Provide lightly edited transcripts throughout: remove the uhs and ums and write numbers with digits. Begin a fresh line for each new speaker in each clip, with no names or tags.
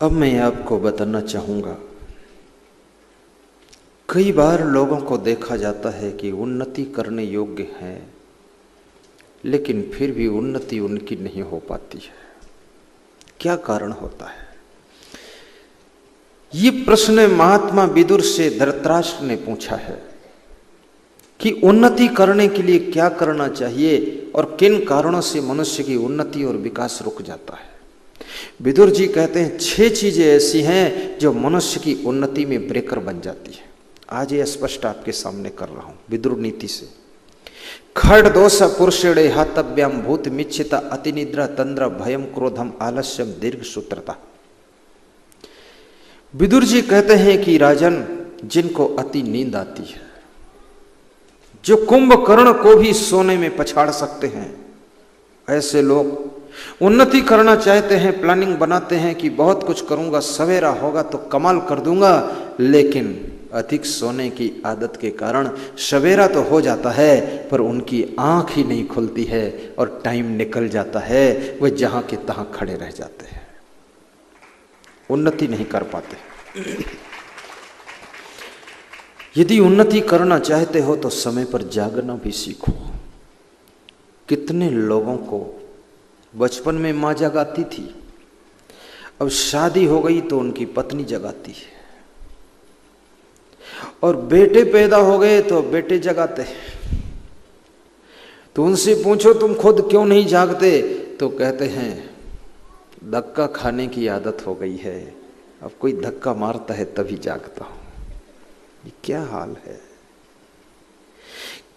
अब मैं आपको बताना चाहूँगा, कई बार लोगों को देखा जाता है कि उन्नति करने योग्य हैं, लेकिन फिर भी उन्नति उनकी नहीं हो पाती है। क्या कारण होता है? ये प्रश्न महात्मा विदुर से धृतराष्ट्र ने पूछा है कि उन्नति करने के लिए क्या करना चाहिए और किन कारणों से मनुष्य की उन्नति और विकास रुक जाता है। विदुर जी कहते हैं 6 चीजें ऐसी हैं जो मनुष्य की उन्नति में ब्रेकर बन जाती है। आज ये स्पष्ट आपके सामने कर रहा हूं विदुर नीति से। खड़ दोष पुरुषेणे हातव्याम भूत मिच्छिता अतिनिद्रा तंद्र भयम क्रोधम आलस्यम दीर्घ सूत्रता। विदुर जी कहते हैं कि राजन, जिनको अति नींद आती है, जो कुंभकर्ण को भी सोने में पछाड़ सकते हैं, ऐसे लोग उन्नति करना चाहते हैं, प्लानिंग बनाते हैं कि बहुत कुछ करूंगा, सवेरा होगा तो कमाल कर दूंगा, लेकिन अधिक सोने की आदत के कारण सवेरा तो हो जाता है पर उनकी आंख ही नहीं खुलती है और टाइम निकल जाता है, वे जहां के तहां खड़े रह जाते हैं, उन्नति नहीं कर पाते। यदि उन्नति करना चाहते हो तो समय पर जागना भी सीखो। कितने लोगों को बचपन में मां जगाती थी, अब शादी हो गई तो उनकी पत्नी जगाती है, और बेटे पैदा हो गए तो बेटे जगाते हैं। तो उनसे पूछो तुम खुद क्यों नहीं जागते, तो कहते हैं धक्का खाने की आदत हो गई है, अब कोई धक्का मारता है तभी जागता हूं। ये क्या हाल है।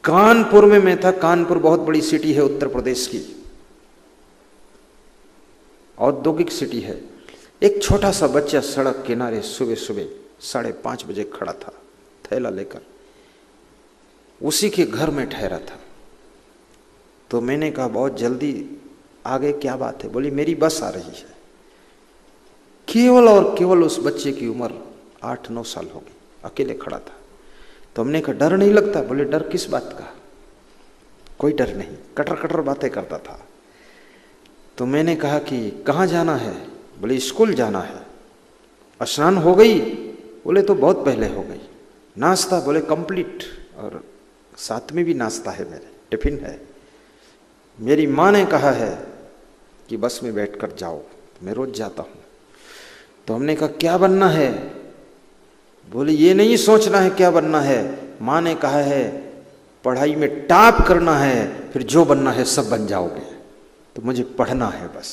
कानपुर में मैं था, कानपुर बहुत बड़ी सिटी है उत्तर प्रदेश की, औद्योगिक सिटी है। एक छोटा सा बच्चा सड़क किनारे सुबह सुबह 5:30 बजे खड़ा था, थैला लेकर, उसी के घर में ठहरा था। तो मैंने कहा बहुत जल्दी आ गए, क्या बात है? बोली मेरी बस आ रही है। केवल और केवल उस बच्चे की उम्र 8-9 साल होगी, अकेले खड़ा था। तो हमने कहा डर नहीं लगता? बोले डर किस बात का? कोई डर नहीं, कटर कटर बातें करता था। तो मैंने कहा कि कहाँ जाना है? बोले स्कूल जाना है। स्नान हो गई? बोले तो बहुत पहले हो गई। नाश्ता? बोले कंप्लीट, और साथ में भी नाश्ता है, मेरे टिफिन है। मेरी माँ ने कहा है कि बस में बैठकर जाओ, मैं रोज जाता हूँ। तो हमने कहा क्या बनना है? बोले ये नहीं सोचना है क्या बनना है, माँ ने कहा है पढ़ाई में टॉप करना है, फिर जो बनना है सब बन जाओगे, तो मुझे पढ़ना है बस।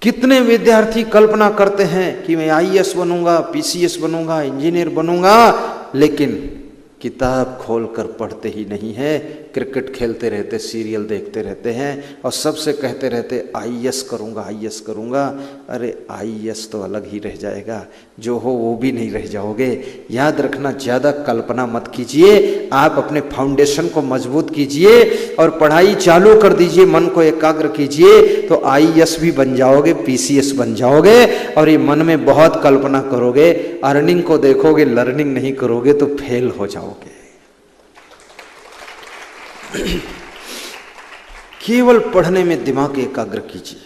कितने विद्यार्थी कल्पना करते हैं कि मैं आईएएस बनूंगा, पीसीएस बनूंगा, इंजीनियर बनूंगा, लेकिन किताब खोलकर पढ़ते ही नहीं है, क्रिकेट खेलते रहते, सीरियल देखते रहते हैं, और सबसे कहते रहते आईएएस करूंगा, आईएएस करूंगा। अरे आईएएस तो अलग ही रह जाएगा, जो हो वो भी नहीं रह जाओगे। याद रखना, ज़्यादा कल्पना मत कीजिए, आप अपने फाउंडेशन को मजबूत कीजिए और पढ़ाई चालू कर दीजिए, मन को एकाग्र कीजिए, तो आईएएस भी बन जाओगे, पीसीएस बन जाओगे। और ये मन में बहुत कल्पना करोगे, अर्निंग को देखोगे, लर्निंग नहीं करोगे तो फेल हो जाओगे। केवल पढ़ने में दिमाग एकाग्र कीजिए,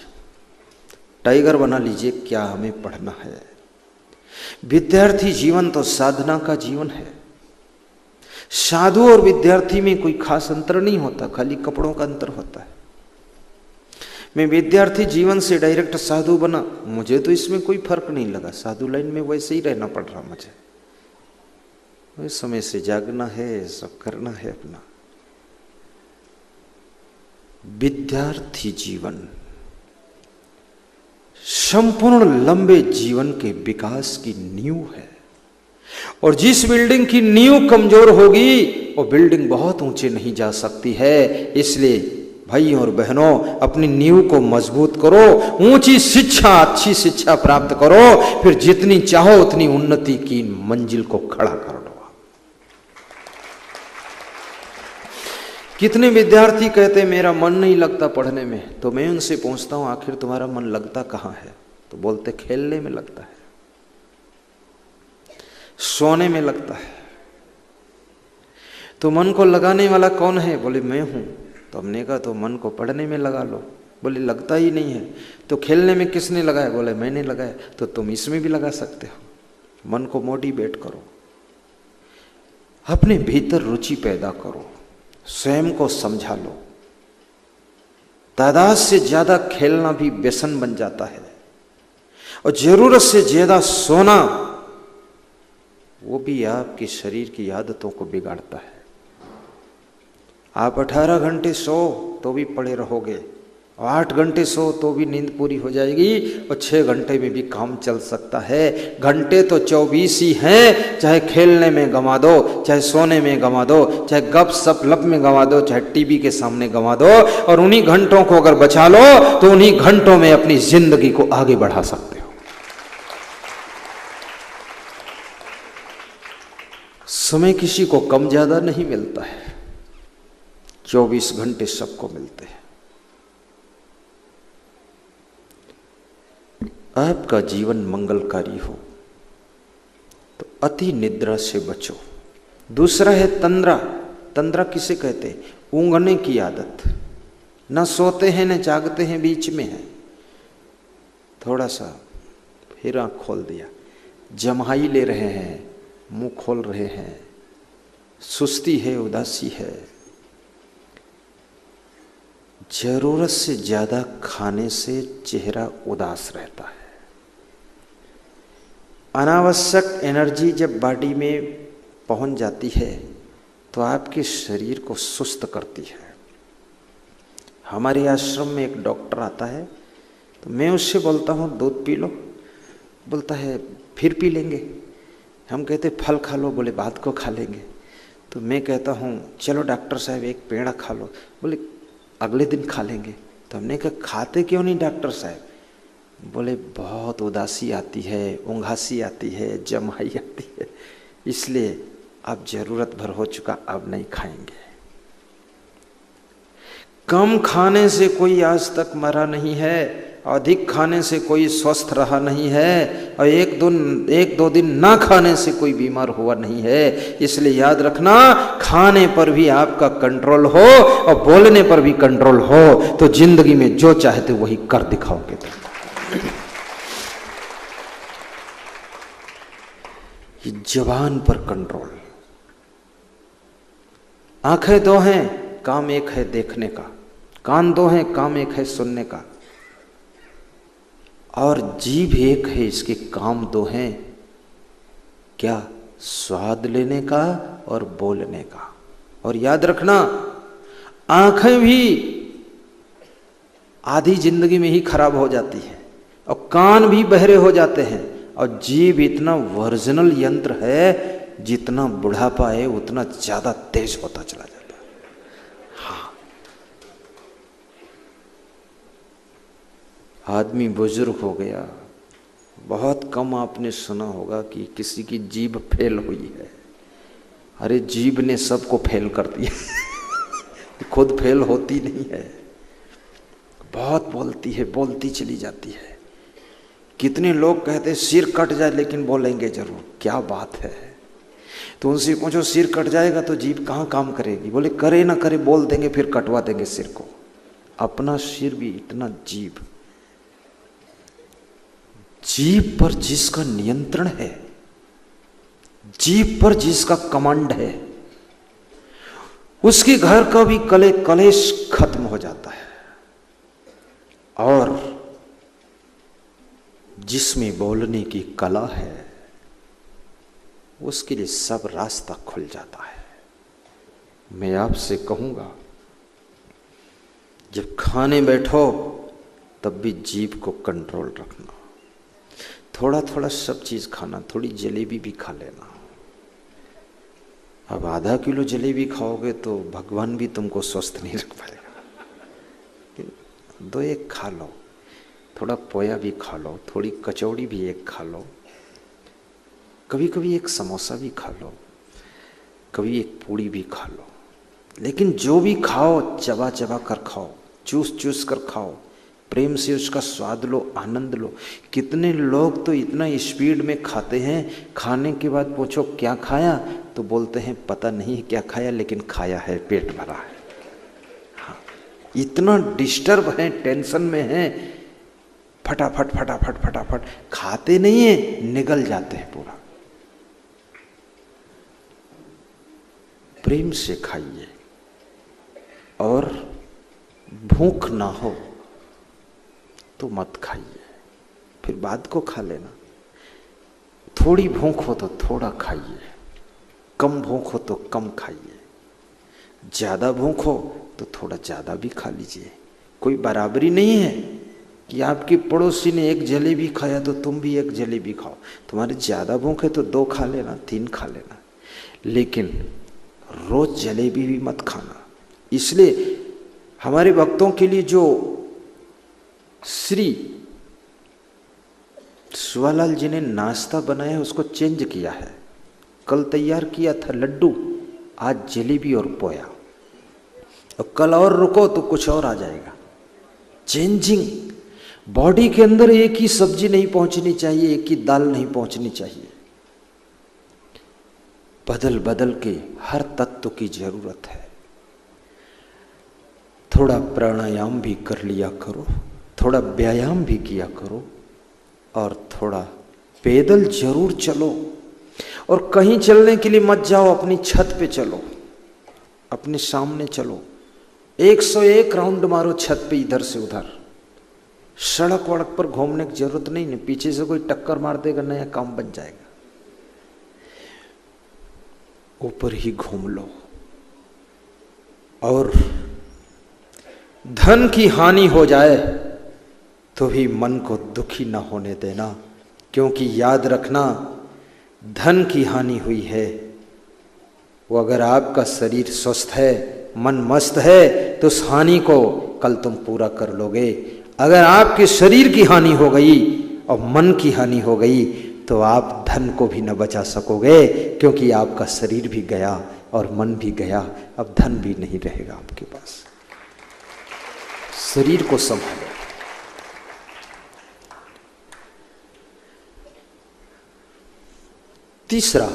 टाइगर बना लीजिए, क्या हमें पढ़ना है। विद्यार्थी जीवन तो साधना का जीवन है। साधु और विद्यार्थी में कोई खास अंतर नहीं होता, खाली कपड़ों का अंतर होता है। मैं विद्यार्थी जीवन से डायरेक्ट साधु बना, मुझे तो इसमें कोई फर्क नहीं लगा, साधु लाइन में वैसे ही रहना पड़ रहा मुझे। इस समय से जागना है, सब करना है अपना। विद्यार्थी जीवन संपूर्ण लंबे जीवन के विकास की नींव है, और जिस बिल्डिंग की नींव कमजोर होगी वो बिल्डिंग बहुत ऊंचे नहीं जा सकती है। इसलिए भाई और बहनों, अपनी नींव को मजबूत करो, ऊंची शिक्षा, अच्छी शिक्षा प्राप्त करो, फिर जितनी चाहो उतनी उन्नति की मंजिल को खड़ा कर दो। कितने विद्यार्थी कहते मेरा मन नहीं लगता पढ़ने में, तो मैं उनसे पूछता हूं आखिर तुम्हारा मन लगता कहाँ है? तो बोलते खेलने में लगता है, सोने में लगता है। तो मन को लगाने वाला कौन है? बोले मैं हूं। तो हमने कहा तो मन को पढ़ने में लगा लो। बोले लगता ही नहीं है। तो खेलने में किसने लगाया? बोले मैंने लगाया। तो तुम इसमें भी लगा सकते हो। मन को मोटिवेट करो, अपने भीतर रुचि पैदा करो, स्वयं को समझा लो। तादाद से ज्यादा खेलना भी व्यसन बन जाता है, और जरूरत से ज्यादा सोना वो भी आपके शरीर की आदतों को बिगाड़ता है। आप 18 घंटे सो तो भी पड़े रहोगे, और 8 घंटे सो तो भी नींद पूरी हो जाएगी, और 6 घंटे में भी काम चल सकता है। घंटे तो 24 ही हैं, चाहे खेलने में गंवा दो, चाहे सोने में गंवा दो, चाहे गप सप लप में गंवा दो, चाहे टीवी के सामने गंवा दो, और उन्हीं घंटों को अगर बचा लो तो उन्हीं घंटों में अपनी जिंदगी को आगे बढ़ा सकते हो। समय किसी को कम ज्यादा नहीं मिलता है, 24 घंटे सबको मिलते हैं। आपका जीवन मंगलकारी हो तो अति निद्रा से बचो। दूसरा है तंद्रा। तंद्रा किसे कहते हैं? ऊँघने की आदत। न सोते हैं न जागते हैं, बीच में है। थोड़ा सा फिर आँख खोल दिया, जम्हाई ले रहे हैं, मुंह खोल रहे हैं, सुस्ती है, उदासी है। जरूरत से ज्यादा खाने से चेहरा उदास रहता है। अनावश्यक एनर्जी जब बॉडी में पहुंच जाती है तो आपके शरीर को सुस्त करती है। हमारे आश्रम में एक डॉक्टर आता है, तो मैं उससे बोलता हूँ दूध पी लो, बोलता है फिर पी लेंगे। हम कहते फल खा लो, बोले बाद को खा लेंगे। तो मैं कहता हूँ चलो डॉक्टर साहब एक पेड़ा खा लो, बोले अगले दिन खा लेंगे। तो हमने कहा खाते क्यों नहीं डॉक्टर साहब? बोले बहुत उदासी आती है, ऊँघासी आती है, जमाई आती है, इसलिए अब जरूरत भर हो चुका, अब नहीं खाएंगे। कम खाने से कोई आज तक मरा नहीं है, अधिक खाने से कोई स्वस्थ रहा नहीं है, और एक दो दिन ना खाने से कोई बीमार हुआ नहीं है। इसलिए याद रखना, खाने पर भी आपका कंट्रोल हो और बोलने पर भी कंट्रोल हो, तो जिंदगी में जो चाहते वही कर दिखाओगे। ये जबान पर कंट्रोल। आंखें दो हैं, काम एक है देखने का, कान दो हैं, काम एक है सुनने का, और जीभ एक है, इसके काम दो हैं। क्या? स्वाद लेने का और बोलने का। और याद रखना, आंखें भी आधी जिंदगी में ही खराब हो जाती है, और कान भी बहरे हो जाते हैं, और जीभ इतना वर्जिनल यंत्र है, जितना बुढ़ापा है उतना ज्यादा तेज होता चला जाता है। हाँ, आदमी बुजुर्ग हो गया, बहुत कम आपने सुना होगा कि किसी की जीभ फेल हुई है। अरे जीभ ने सबको फेल कर दिया खुद फेल होती नहीं है, बहुत बोलती है, बोलती चली जाती है। कितने लोग कहते हैं सिर कट जाए लेकिन बोलेंगे जरूर। क्या बात है? तो उनसे पूछो सिर कट जाएगा तो जीभ कहाँ काम करेगी? बोले करे ना करे बोल देंगे, फिर कटवा देंगे सिर को। अपना सिर भी इतना जीभ। जीभ पर जिसका नियंत्रण है, जीभ पर जिसका कमांड है, उसके घर का भी कलेश खत्म हो जाता है। और जिसमें बोलने की कला है, उसके लिए सब रास्ता खुल जाता है। मैं आपसे कहूंगा, जब खाने बैठो तब भी जीभ को कंट्रोल रखना। थोड़ा थोड़ा सब चीज खाना, थोड़ी जलेबी भी खा लेना। अब आधा किलो जलेबी खाओगे तो भगवान भी तुमको स्वस्थ नहीं रख पाएगा। 2-1 खा लो, थोड़ा पोया भी खा लो, थोड़ी कचौड़ी भी एक खा लो, कभी कभी एक समोसा भी खा लो, कभी एक पूड़ी भी खा लो। लेकिन जो भी खाओ चबा चबा कर खाओ, चूस चूस कर खाओ, प्रेम से उसका स्वाद लो, आनंद लो। कितने लोग तो इतना स्पीड में खाते हैं, खाने के बाद पूछो क्या खाया तो बोलते हैं पता नहीं क्या खाया, लेकिन खाया है, पेट भरा है। हाँ, इतना डिस्टर्ब है, टेंशन में है, फटाफट फटाफट फटाफट खाते नहीं है, निगल जाते हैं पूरा। प्रेम से खाइए, और भूख ना हो तो मत खाइए, फिर बाद को खा लेना। थोड़ी भूख हो तो थोड़ा खाइए, कम भूख हो तो कम खाइए, ज्यादा भूख हो तो थोड़ा ज्यादा भी खा लीजिए। कोई बराबरी नहीं है कि आपके पड़ोसी ने एक जलेबी खाया तो तुम भी एक जलेबी खाओ। तुम्हारी ज्यादा भूख है तो 2 खा लेना, 3 खा लेना, लेकिन रोज जलेबी भी मत खाना। इसलिए हमारे भक्तों के लिए जो श्री सुवालाल जी ने नाश्ता बनाया उसको चेंज किया है। कल तैयार किया था लड्डू, आज जलेबी और पोया, और कल और रुको तो कुछ और आ जाएगा। चेंजिंग, बॉडी के अंदर एक ही सब्जी नहीं पहुंचनी चाहिए, एक ही दाल नहीं पहुंचनी चाहिए, बदल बदल के हर तत्व की जरूरत है। थोड़ा प्राणायाम भी कर लिया करो, थोड़ा व्यायाम भी किया करो, और थोड़ा पैदल जरूर चलो। और कहीं चलने के लिए मत जाओ, अपनी छत पे चलो, अपने सामने चलो, 101 राउंड मारो छत पे, इधर से उधर। सड़क वड़क पर घूमने की जरूरत नहीं, पीछे से कोई टक्कर मार देगा, नया काम बन जाएगा। ऊपर ही घूम लो। और धन की हानि हो जाए तो भी मन को दुखी न होने देना, क्योंकि याद रखना, धन की हानि हुई है वो अगर आपका शरीर स्वस्थ है, मन मस्त है, तो उस हानि को कल तुम पूरा कर लोगे। अगर आपके शरीर की हानि हो गई और मन की हानि हो गई तो आप धन को भी न बचा सकोगे, क्योंकि आपका शरीर भी गया और मन भी गया, अब धन भी नहीं रहेगा आपके पास। शरीर को संभालो। तीसरा,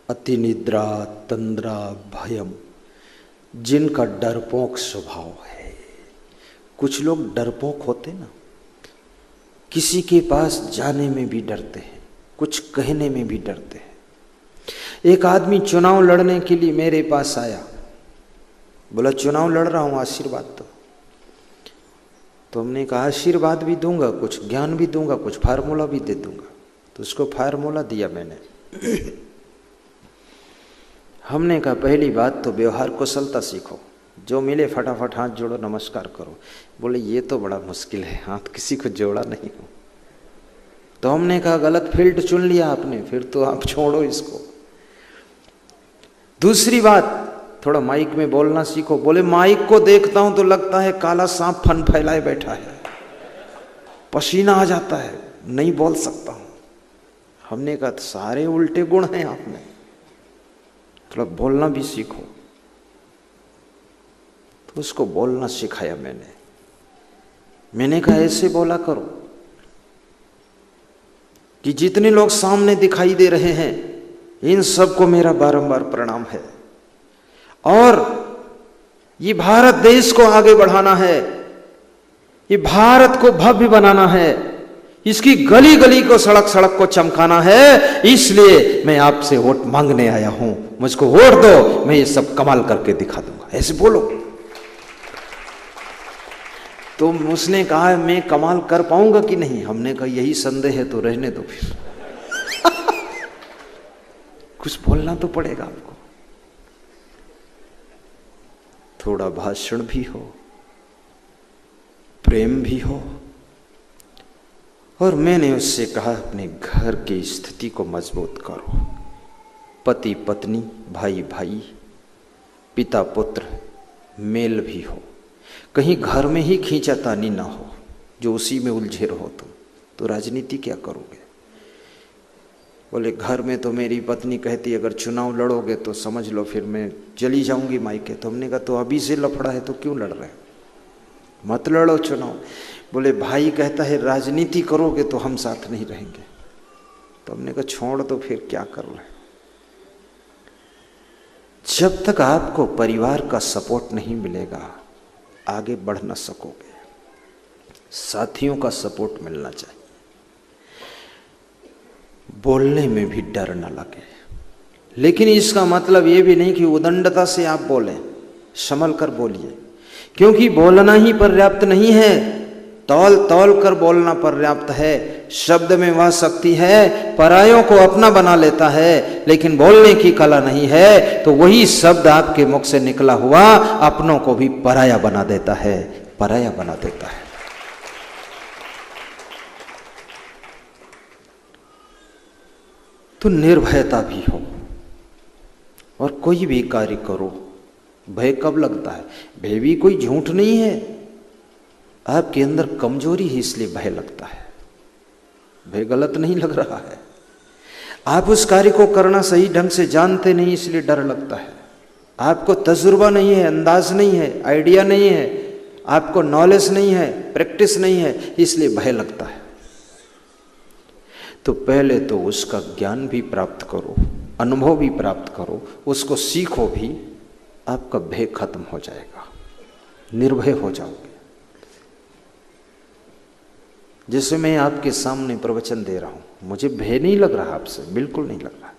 अति निद्रा तंद्रा भयम, जिनका डरपोक स्वभाव है। कुछ लोग डरपोक होते ना, किसी के पास जाने में भी डरते हैं, कुछ कहने में भी डरते हैं। एक आदमी चुनाव लड़ने के लिए मेरे पास आया, बोला चुनाव लड़ रहा हूं, आशीर्वाद दो। तो हमने कहा आशीर्वाद भी दूंगा, कुछ ज्ञान भी दूंगा, कुछ फार्मूला भी दे दूंगा। तो उसको फार्मूला दिया मैंने। हमने कहा पहली बात तो व्यवहार कुशलता सीखो, जो मिले फटाफट हाथ जोड़ो, नमस्कार करो। बोले ये तो बड़ा मुश्किल है, हाथ किसी को जोड़ा नहीं हो। तो हमने कहा गलत फील्ड चुन लिया आपने, फिर तो आप छोड़ो इसको। दूसरी बात, थोड़ा माइक में बोलना सीखो। बोले माइक को देखता हूं तो लगता है काला सांप फन फैलाए बैठा है, पसीना आ जाता है, नहीं बोल सकता हूं। हमने कहा सारे उल्टे गुण हैं आप में, थोड़ा बोलना भी सीखो। तो उसको बोलना सिखाया मैंने कहा ऐसे बोला करो कि जितने लोग सामने दिखाई दे रहे हैं इन सबको मेरा बारंबार प्रणाम है, और ये भारत देश को आगे बढ़ाना है, ये भारत को भव्य बनाना है, इसकी गली गली को सड़क सड़क को चमकाना है। इसलिए मैं आपसे वोट मांगने आया हूं, मुझको वोट दो, मैं ये सब कमाल करके दिखा दूंगा। ऐसे बोलो। तो उसने कहा मैं कमाल कर पाऊंगा कि नहीं। हमने कहा यही संदेह है तो रहने दो फिर। कुछ बोलना तो पड़ेगा आपको, थोड़ा भाषण भी हो, प्रेम भी हो। और मैंने उससे कहा अपने घर की स्थिति को मजबूत करो, पति पत्नी, भाई भाई, पिता पुत्र मेल भी हो, कहीं घर में ही खींचातानी ना हो जो उसी में उलझे रहो तुम, तो राजनीति क्या करोगे। बोले घर में तो मेरी पत्नी कहती अगर चुनाव लड़ोगे तो समझ लो फिर मैं चली जाऊंगी मायके। तो हमने कहा तो अभी से लफड़ा है तो क्यों लड़ रहे, मत लड़ो चुनाव। बोले भाई कहता है राजनीति करोगे तो हम साथ नहीं रहेंगे। तो हमने कहा छोड़ तो फिर क्या कर रहे। जब तक आपको परिवार का सपोर्ट नहीं मिलेगा आगे बढ़ ना सकोगे। साथियों का सपोर्ट मिलना चाहिए। बोलने में भी डर न लगे, लेकिन इसका मतलब ये भी नहीं कि उदंडता से आप बोलें। संभल कर बोलिए, क्योंकि बोलना ही पर्याप्त नहीं है, तौल तौल कर बोलना पर्याप्त है। शब्द में वह शक्ति है, परायों को अपना बना लेता है, लेकिन बोलने की कला नहीं है तो वही शब्द आपके मुख से निकला हुआ अपनों को भी पराया बना देता है, पराया बना देता है। तो निर्भयता भी हो और कोई भी कार्य करो। भय कब लगता है? भय भी कोई झूठ नहीं है, आपके अंदर कमजोरी है इसलिए भय लगता है। भय गलत नहीं लग रहा है, आप उस कार्य को करना सही ढंग से जानते नहीं इसलिए डर लगता है। आपको तजुर्बा नहीं है, अंदाज नहीं है, आइडिया नहीं है, आपको नॉलेज नहीं है, प्रैक्टिस नहीं है, इसलिए भय लगता है। तो पहले तो उसका ज्ञान भी प्राप्त करो, अनुभव भी प्राप्त करो, उसको सीखो भी, आपका भय खत्म हो जाएगा, निर्भय हो जाओगे। जैसे मैं आपके सामने प्रवचन दे रहा हूं, मुझे भय नहीं लग रहा आपसे, बिल्कुल नहीं लग रहा,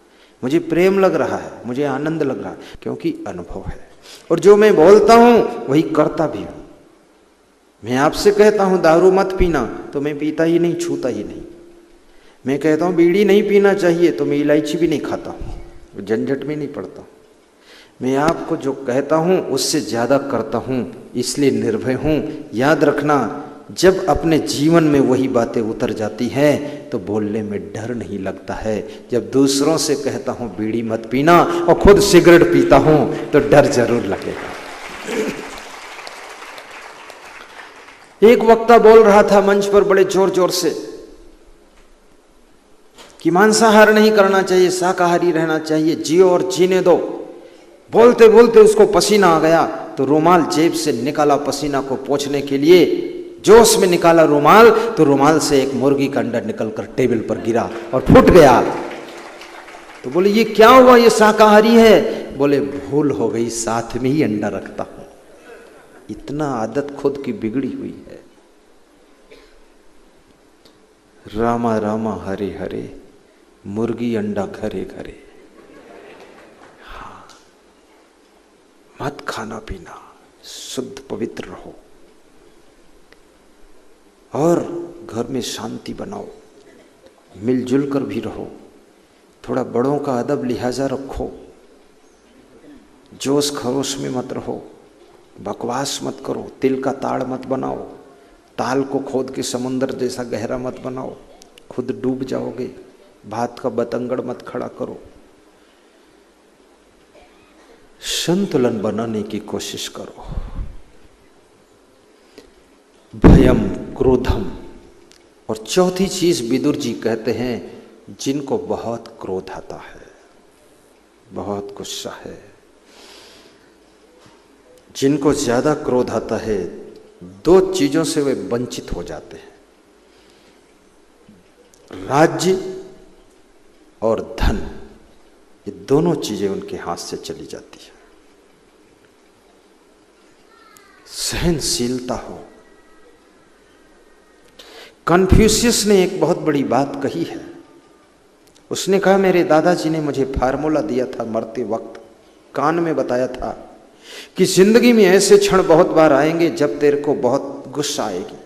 मुझे प्रेम लग रहा है, मुझे आनंद लग रहा है, क्योंकि अनुभव है। और जो मैं बोलता हूं वही करता भी हूं। मैं आपसे कहता हूं दारू मत पीना, तो मैं पीता ही नहीं, छूता ही नहीं। मैं कहता हूं बीड़ी नहीं पीना चाहिए, तो मैं इलायची भी नहीं खाता हूं, झंझट में नहीं पड़ता। मैं आपको जो कहता हूं उससे ज्यादा करता हूं, इसलिए निर्भय हूं। याद रखना, जब अपने जीवन में वही बातें उतर जाती हैं तो बोलने में डर नहीं लगता है। जब दूसरों से कहता हूं बीड़ी मत पीना और खुद सिगरेट पीता हूं तो डर जरूर लगेगा। एक वक्ता बोल रहा था मंच पर बड़े जोर जोर से कि मांसाहार नहीं करना चाहिए, शाकाहारी रहना चाहिए, जियो और जीने दो। बोलते बोलते उसको पसीना आ गया तो रुमाल जेब से निकाला, पसीना को पोंछने के लिए जोश में निकाला रुमाल, तो रुमाल से एक मुर्गी का अंडा निकलकर टेबल पर गिरा और फूट गया। तो बोले ये क्या हुआ, ये शाकाहारी है? बोले भूल हो गई, साथ में ही अंडा रखता हूं। इतना आदत खुद की बिगड़ी हुई है। रामा रामा हरे हरे, मुर्गी अंडा घरे घरे। हाँ, मत खाना पीना, शुद्ध पवित्र रहो और घर में शांति बनाओ, मिलजुल कर भी रहो, थोड़ा बड़ों का अदब लिहाजा रखो, जोश खरोश में मत रहो, बकवास मत करो, तिल का ताड़ मत बनाओ, ताल को खोद के समुद्र जैसा गहरा मत बनाओ, खुद डूब जाओगे। भात का बतंगड़ मत खड़ा करो। संतुलन बनाने की कोशिश करो। भयम क्रोधम। और चौथी चीज विदुर जी कहते हैं, जिनको बहुत क्रोध आता है, बहुत गुस्सा है, जिनको ज्यादा क्रोध आता है, दो चीजों से वे वंचित हो जाते हैं, राज्य और धन। ये दोनों चीजें उनके हाथ से चली जाती है। सहनशीलता हो। कन्फ्यूशियस ने एक बहुत बड़ी बात कही है। उसने कहा, मेरे दादाजी ने मुझे फार्मूला दिया था मरते वक्त, कान में बताया था कि जिंदगी में ऐसे क्षण बहुत बार आएंगे जब तेरे को बहुत गुस्सा आएगी।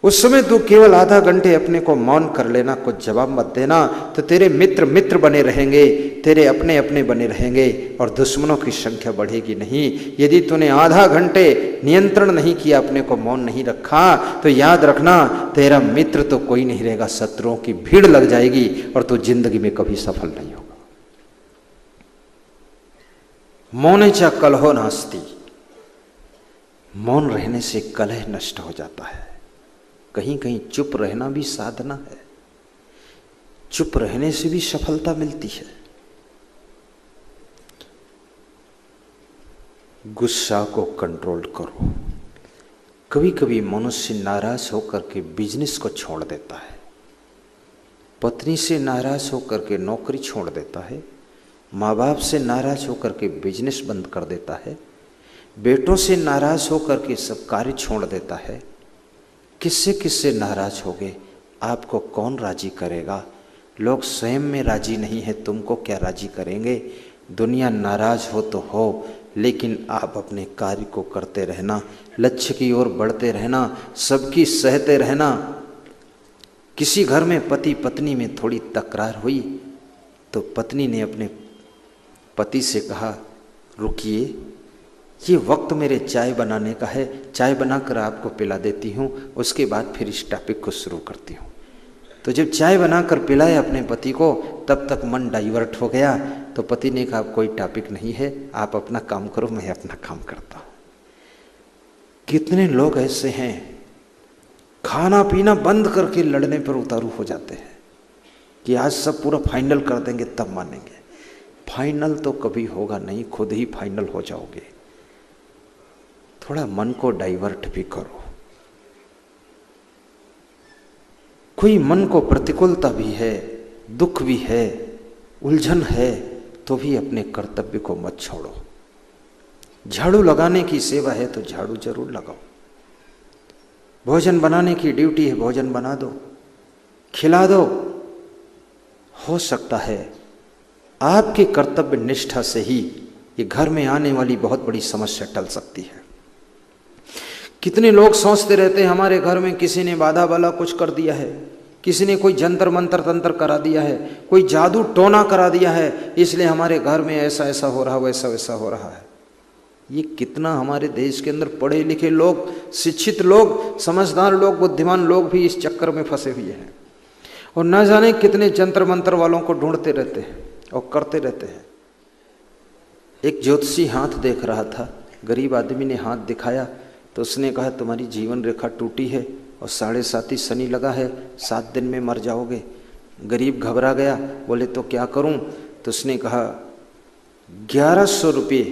उस समय तू केवल आधा घंटे अपने को मौन कर लेना, कुछ जवाब मत देना, तो तेरे मित्र मित्र बने रहेंगे, तेरे अपने अपने बने रहेंगे और दुश्मनों की संख्या बढ़ेगी नहीं। यदि तूने आधा घंटे नियंत्रण नहीं किया, अपने को मौन नहीं रखा, तो याद रखना तेरा मित्र तो कोई नहीं रहेगा, शत्रुओं की भीड़ लग जाएगी और तू जिंदगी में कभी सफल नहीं होगा। मौनेचा कलहो नास्ति। मौन रहने से कलह नष्ट हो जाता है। कहीं कहीं चुप रहना भी साधना है, चुप रहने से भी सफलता मिलती है। गुस्सा को कंट्रोल करो। कभी कभी मनुष्य नाराज होकर के बिजनेस को छोड़ देता है, पत्नी से नाराज होकर के नौकरी छोड़ देता है, माँ बाप से नाराज होकर के बिजनेस बंद कर देता है, बेटों से नाराज होकर के सब कार्य छोड़ देता है। किससे किससे नाराज होगे? आपको कौन राजी करेगा? लोग स्वयं में राजी नहीं है, तुमको क्या राजी करेंगे? दुनिया नाराज हो तो हो, लेकिन आप अपने कार्य को करते रहना, लक्ष्य की ओर बढ़ते रहना, सबकी सहते रहना। किसी घर में पति पत्नी में थोड़ी तकरार हुई तो पत्नी ने अपने पति से कहा, रुकिए, ये वक्त मेरे चाय बनाने का है, चाय बनाकर आपको पिला देती हूँ, उसके बाद फिर इस टॉपिक को शुरू करती हूँ। तो जब चाय बनाकर पिलाया अपने पति को, तब तक मन डाइवर्ट हो गया। तो पति ने कहा, कोई टॉपिक नहीं है, आप अपना काम करो, मैं अपना काम करता हूँ। कितने लोग ऐसे हैं, खाना पीना बंद करके लड़ने पर उतारू हो जाते हैं कि आज सब पूरा फाइनल कर देंगे तब मानेंगे। फाइनल तो कभी होगा नहीं, खुद ही फाइनल हो जाओगे। थोड़ा मन को डाइवर्ट भी करो। कोई मन को प्रतिकूलता भी है, दुख भी है, उलझन है, तो भी अपने कर्तव्य को मत छोड़ो। झाड़ू लगाने की सेवा है तो झाड़ू जरूर लगाओ। भोजन बनाने की ड्यूटी है, भोजन बना दो, खिला दो। हो सकता है आपके कर्तव्य निष्ठा से ही ये घर में आने वाली बहुत बड़ी समस्या टल सकती है। कितने लोग सोचते रहते हैं हमारे घर में किसी ने बाधा वाला कुछ कर दिया है, किसी ने कोई जंतर मंतर तंत्र करा दिया है, कोई जादू टोना करा दिया है, इसलिए हमारे घर में ऐसा ऐसा हो रहा, वैसा वैसा हो रहा है। ये कितना हमारे देश के अंदर पढ़े लिखे लोग, शिक्षित लोग, समझदार लोग, बुद्धिमान लोग भी इस चक्कर में फंसे हुए हैं और न जाने कितने जंतर मंत्र वालों को ढूंढते रहते हैं और करते रहते हैं। एक ज्योतिषी हाथ देख रहा था, गरीब आदमी ने हाथ दिखाया तो उसने कहा, तुम्हारी जीवन रेखा टूटी है और 7.5 शनि लगा है, 7 दिन में मर जाओगे। गरीब घबरा गया, बोले तो क्या करूं? तो उसने कहा, 1100 रुपये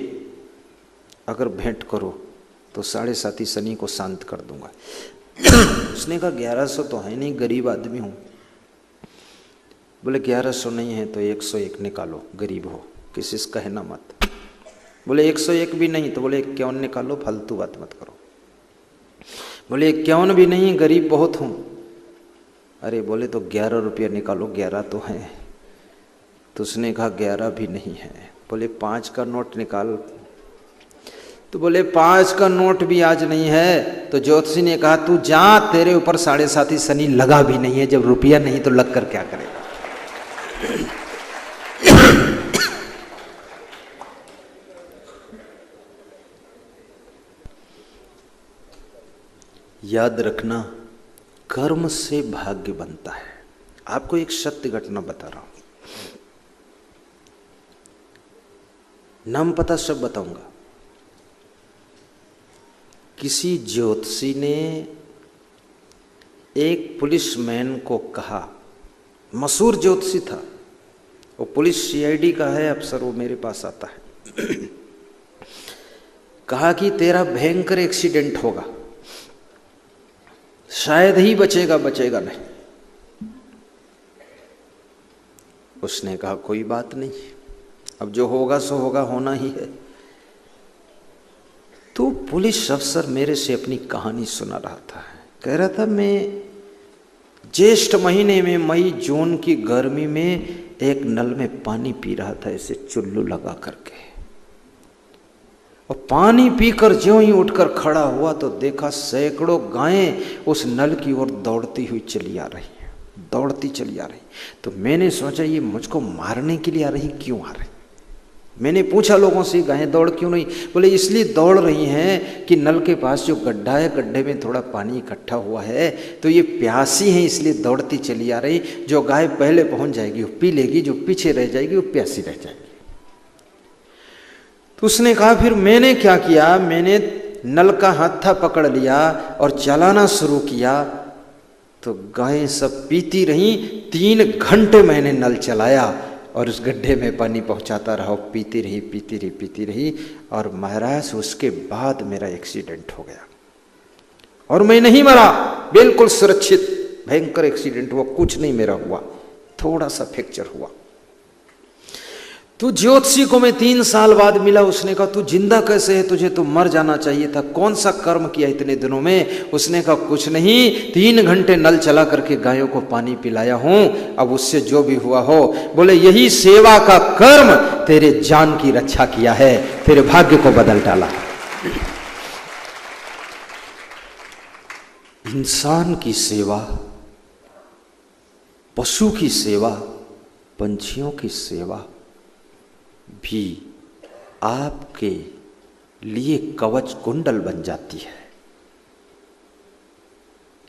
अगर भेंट करो तो 7.5 शनि को शांत कर दूंगा। उसने कहा, 1100 तो है नहीं, गरीब आदमी हूं। बोले 1100 नहीं है तो 101 निकालो, गरीब हो, किसी से कहना मत। बोले 101 भी नहीं, तो बोले 51 निकालो, फालतू बात मत करो। बोले 51 भी नहीं, गरीब बहुत हूं। अरे बोले तो 11 रुपया निकालो, 11 तो है। तो उसने कहा 11 भी नहीं है। बोले 5 का नोट निकाल। तो बोले 5 का नोट भी आज नहीं है। तो ज्योतिषी ने कहा, तू जा, तेरे ऊपर 7.5 शनि लगा भी नहीं है, जब रुपया नहीं तो लग कर क्या करेगा। याद रखना, कर्म से भाग्य बनता है। आपको एक सत्य घटना बता रहा हूं, नाम पता सब बताऊंगा। किसी ज्योतिषी ने एक पुलिसमैन को कहा, मशहूर ज्योतिषी था वो, पुलिस CID का है अफसर, वो मेरे पास आता है। कहा कि तेरा भयंकर एक्सीडेंट होगा, शायद ही बचेगा नहीं। उसने कहा कोई बात नहीं, अब जो होगा सो होगा, होना ही है। तो पुलिस अफसर मेरे से अपनी कहानी सुना रहा था। कह रहा था, मैं ज्येष्ठ महीने में, मई जून की गर्मी में एक नल में पानी पी रहा था, ऐसे चुल्लू लगा करके, और पानी पीकर ज्यों ही उठकर खड़ा हुआ तो देखा सैकड़ों गायें उस नल की ओर दौड़ती हुई चली आ रही हैं, दौड़ती चली आ रही। तो मैंने सोचा ये मुझको मारने के लिए आ रही, क्यों आ रही? मैंने पूछा लोगों से, गायें दौड़ क्यों नहीं? बोले इसलिए दौड़ रही हैं कि नल के पास जो गड्ढा है, गड्ढे में थोड़ा पानी इकट्ठा हुआ है, तो ये प्यासी है इसलिए दौड़ती चली आ रही। जो गाय पहले पहुंच जाएगी वो पी लेगी, जो पीछे रह जाएगी वो प्यासी रह जाएगी। तो उसने कहा, फिर मैंने क्या किया, मैंने नल का हत्था पकड़ लिया और चलाना शुरू किया, तो गायें सब पीती रहीं। 3 घंटे मैंने नल चलाया और उस गड्ढे में पानी पहुंचाता रहा, पीती रही। और महाराज उसके बाद मेरा एक्सीडेंट हो गया और मैं नहीं मरा, बिल्कुल सुरक्षित। भयंकर एक्सीडेंट हुआ, कुछ नहीं मेरा हुआ, थोड़ा सा फ्रैक्चर हुआ। तू ज्योतिषी को मैं 3 साल बाद मिला, उसने कहा तू जिंदा कैसे है, तुझे तो मर जाना चाहिए था, कौन सा कर्म किया इतने दिनों में? उसने कहा कुछ नहीं, 3 घंटे नल चला करके गायों को पानी पिलाया हूं, अब उससे जो भी हुआ हो। बोले यही सेवा का कर्म तेरे जान की रक्षा किया है, तेरे भाग्य को बदल डाला। इंसान की सेवा, पशु की सेवा, पंछियों की सेवा भी आपके लिए कवच कुंडल बन जाती है।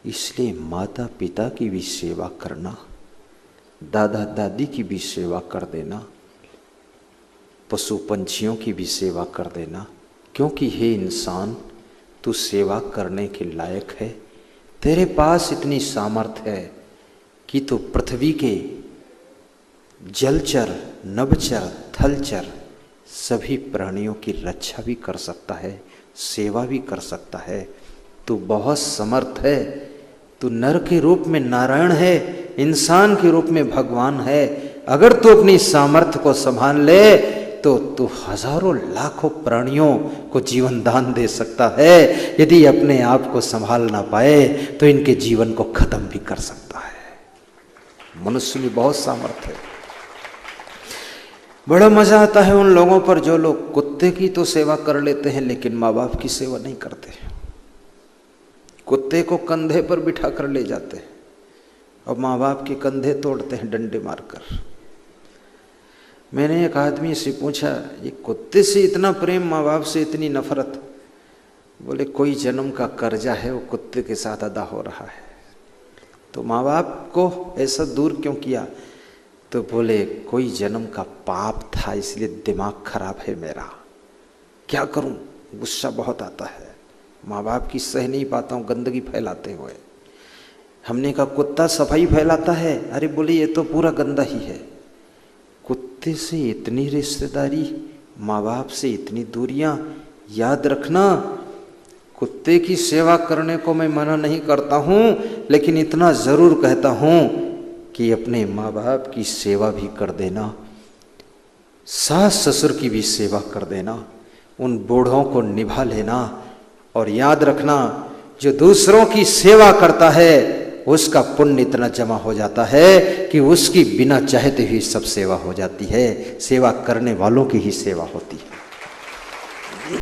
इसलिए माता पिता की भी सेवा करना, दादा दादी की भी सेवा कर देना, पशु पंछियों की भी सेवा कर देना, क्योंकि हे इंसान तू सेवा करने के लायक है। तेरे पास इतनी सामर्थ्य है कि तू पृथ्वी के जलचर, नभचर, थलचर सभी प्राणियों की रक्षा भी कर सकता है, सेवा भी कर सकता है। तू बहुत समर्थ है। तू नर के रूप में नारायण है, इंसान के रूप में भगवान है। अगर तू अपनी सामर्थ्य को संभाल ले तो तू हजारों लाखों प्राणियों को जीवन दान दे सकता है। यदि अपने आप को संभाल ना पाए तो इनके जीवन को खत्म भी कर सकता है। मनुष्य में बहुत सामर्थ्य है। बड़ा मजा आता है उन लोगों पर जो लोग कुत्ते की तो सेवा कर लेते हैं लेकिन माँ बाप की सेवा नहीं करते। कुत्ते को कंधे पर बिठा कर ले जाते हैं और माँ बाप के कंधे तोड़ते हैं डंडे मारकर। मैंने एक आदमी से पूछा, ये कुत्ते से इतना प्रेम, माँ बाप से इतनी नफरत? बोले कोई जन्म का कर्जा है वो कुत्ते के साथ अदा हो रहा है। तो माँ बाप को ऐसा दूर क्यों किया? तो बोले कोई जन्म का पाप था इसलिए दिमाग खराब है मेरा, क्या करूं, गुस्सा बहुत आता है, माँ बाप की सह नहीं पाता हूँ गंदगी फैलाते हुए। हमने कहा कुत्ता सफाई फैलाता है? अरे बोले ये तो पूरा गंदा ही है। कुत्ते से इतनी रिश्तेदारी, माँ बाप से इतनी दूरियां। याद रखना, कुत्ते की सेवा करने को मैं मना नहीं करता हूँ, लेकिन इतना जरूर कहता हूँ कि अपने माँ बाप की सेवा भी कर देना, सास ससुर की भी सेवा कर देना, उन बूढ़ों को निभा लेना। और याद रखना, जो दूसरों की सेवा करता है उसका पुण्य इतना जमा हो जाता है कि उसकी बिना चाहते हुए सब सेवा हो जाती है। सेवा करने वालों की ही सेवा होती है।